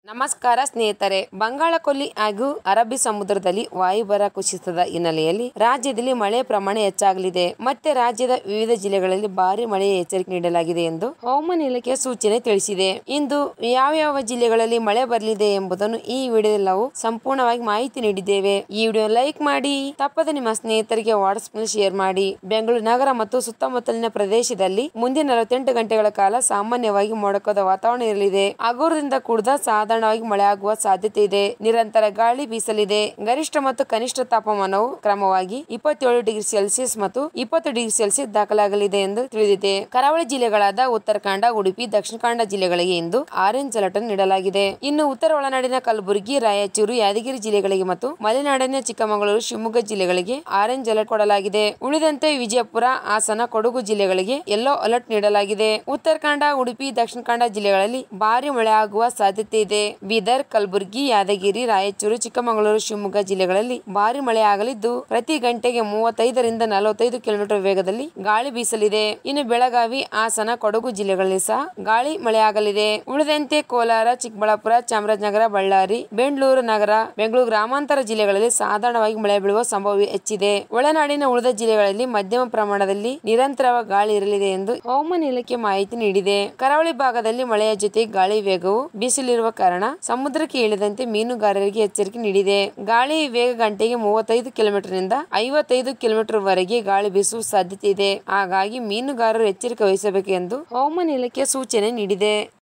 ನಮಸ್ಕಾರ ಸ್ನೇಹಿತರೆ. ಬಂಗಾಳಕೊಲ್ಲಿ ಹಾಗೂ ಅರಬ್ಬಿ ಸಮುದ್ರದಲ್ಲಿ ವಾಯುಭಾರ ಕುಸಿತದ ಹಿನ್ನೆಲೆಯಲ್ಲಿ ರಾಜ್ಯದಲ್ಲಿ ಮಳೆ ಪ್ರಮಾಣ ಹೆಚ್ಚಾಗಲಿದೆ. ಮತ್ತೆ ರಾಜ್ಯದ ವಿವಿಧ ಜಿಲ್ಲೆಗಳಲ್ಲಿ ಭಾರಿ ಮಳೆಯ ಎಚ್ಚರಿಕೆ ನೀಡಲಾಗಿದೆ ಎಂದು ಹವಾಮಾನ ಇಲಾಖೆ ಸೂಚನೆ ತಿಳಿಸಿದೆ. ಇಂದು ಯಾವ ಜಿಲ್ಲೆಗಳಲ್ಲಿ ಮಳೆ ಬರಲಿದೆ ಎಂಬುದನ್ನು ಈ ವಿಡಿಯೋದಲ್ಲಿ ನಾವು ಸಂಪೂರ್ಣವಾಗಿ ಮಾಹಿತಿ ನೀಡಿದ್ದೇವೆ. ಈ ವಿಡಿಯೋ ಲೈಕ್ ಮಾಡಿ, ತಪ್ಪದೆ ನಿಮ್ಮ ಸ್ನೇಹಿತರಿಗೆ ವಾಟ್ಸ್ಆಪ್ ನಲ್ಲಿ ಶೇರ್ ಮಾಡಿ. ಬೆಂಗಳೂರು ನಗರ ಮತ್ತು ಸುತ್ತಮುತ್ತಲಿನ ಪ್ರದೇಶದಲ್ಲಿ ಮುಂದಿನ 48 ಗಂಟೆಗಳ ಕಾಲ ಸಾಮಾನ್ಯವಾಗಿ ಮೋಡಕದ ವಾತಾವರಣ ಇರಲಿದೆ. ಹಗುರದಿಂದ ಕೂಡಿದ ಸಾಧಾರಣವಾಗಿ ಮಳೆ ಆಗುವ ಸಾಧ್ಯತೆ ಇದೆ. ನಿರಂತರ ಗಾಳಿ ಬೀಸಲಿದೆ. ಗರಿಷ್ಠ ಮತ್ತು ಕನಿಷ್ಠ ತಾಪಮಾನವು ಕ್ರಮವಾಗಿ 27 ಡಿಗ್ರಿ ಸೆಲ್ಸಿಯಸ್ ಮತ್ತು 20 ಡಿಗ್ರಿ ಸೆಲ್ಸಿಯಸ್ ದಾಖಲಾಗಲಿದೆ ಎಂದು ತಿಳಿದಿದೆ. ಕರಾವಳಿ ಜಿಲ್ಲೆಗಳಾದ ಉತ್ತರಾಖಂಡ, ಉಡುಪಿ, ದಕ್ಷಿಣ ಕನ್ನಡ ಜಿಲ್ಲೆಗಳಿಗೆ ಇಂದು ಆರೆಂಜ್ ಅಲರ್ಟ್ ನೀಡಲಾಗಿದೆ. ಇನ್ನು ಉತ್ತರ ಒಳನಾಡಿನ ಕಲಬುರಗಿ, ರಾಯಚೂರು, ಯಾದಗಿರಿ ಜಿಲ್ಲೆಗಳಿಗೆ ಮತ್ತು ಮಲೆನಾಡಿನ ಚಿಕ್ಕಮಗಳೂರು, ಶಿವಮೊಗ್ಗ ಜಿಲ್ಲೆಗಳಿಗೆ ಆರೆಂಜ್ ಅಲರ್ಟ್ ಕೊಡಲಾಗಿದೆ. ಉಳಿದಂತೆ ವಿಜಯಪುರ, ಹಾಸನ, ಕೊಡಗು ಜಿಲ್ಲೆಗಳಿಗೆ ಯೆಲ್ಲೋ ಅಲರ್ಟ್ ನೀಡಲಾಗಿದೆ. ಉತ್ತರ ಕನ್ನಡ, ಉಡುಪಿ, ದಕ್ಷಿಣ ಕನ್ನಡ ಜಿಲ್ಲೆಗಳಲ್ಲಿ ಭಾರಿ ಮಳೆ ಆಗುವ ಸಾಧ್ಯತೆ ಇದೆ. ಬೀದರ್, ಕಲಬುರಗಿ, ಯಾದಗಿರಿ, ರಾಯಚೂರು, ಚಿಕ್ಕಮಗಳೂರು, ಶಿವಮೊಗ್ಗ ಜಿಲ್ಲೆಗಳಲ್ಲಿ ಭಾರಿ ಮಳೆ ಆಗಲಿದ್ದು ಪ್ರತಿ ಗಂಟೆಗೆ 35 ರಿಂದ 45 ಕಿಲೋಮೀಟರ್ ವೇಗದಲ್ಲಿ ಗಾಳಿ ಬೀಸಲಿದೆ. ಇನ್ನು ಬೆಳಗಾವಿ, ಹಾಸನ, ಕೊಡಗು ಜಿಲ್ಲೆಗಳಲ್ಲಿ ಸಹ ಗಾಳಿ ಮಳೆಯಾಗಲಿದೆ. ಉಳಿದಂತೆ ಕೋಲಾರ, ಚಿಕ್ಕಬಳ್ಳಾಪುರ, ಚಾಮರಾಜನಗರ, ಬಳ್ಳಾರಿ, ಬೆಂಗಳೂರು ನಗರ, ಬೆಂಗಳೂರು ಗ್ರಾಮಾಂತರ ಜಿಲ್ಲೆಗಳಲ್ಲಿ ಸಾಧಾರಣವಾಗಿ ಮಳೆ ಬೀಳುವ ಸಂಭವ ಹೆಚ್ಚಿದೆ. ಒಳನಾಡಿನ ಉಳಿದ ಜಿಲ್ಲೆಗಳಲ್ಲಿ ಮಧ್ಯಮ ಪ್ರಮಾಣದಲ್ಲಿ ನಿರಂತರವಾಗಿ ಗಾಳಿ ಇರಲಿದೆ ಎಂದು ಹವಾಮಾನ ಇಲಾಖೆ ಮಾಹಿತಿ ನೀಡಿದೆ. ಕರಾವಳಿ ಭಾಗದಲ್ಲಿ ಮಳೆಯ ಜೊತೆ ಗಾಳಿ ವೇಗವು ಬೀಸಲಿರುವ ಕಾರಣ ಸಮುದ್ರಕ್ಕೆ ಇಳಿದಂತೆ ಮೀನುಗಾರರಿಗೆ ಎಚ್ಚರಿಕೆ ನೀಡಿದೆ. ಗಾಳಿ ವೇಗ ಗಂಟೆಗೆ 35 ಕಿಲೋಮೀಟರ್ ನಿಂದ 55 ಕಿಲೋಮೀಟರ್ ವರೆಗೆ ಗಾಳಿ ಬೀಸುವ ಸಾಧ್ಯತೆ ಇದೆ. ಹಾಗಾಗಿ ಮೀನುಗಾರರು ಎಚ್ಚರಿಕೆ ವಹಿಸಬೇಕು ಎಂದು ಹವಾಮಾನ ಇಲಾಖೆ ಸೂಚನೆ ನೀಡಿದೆ.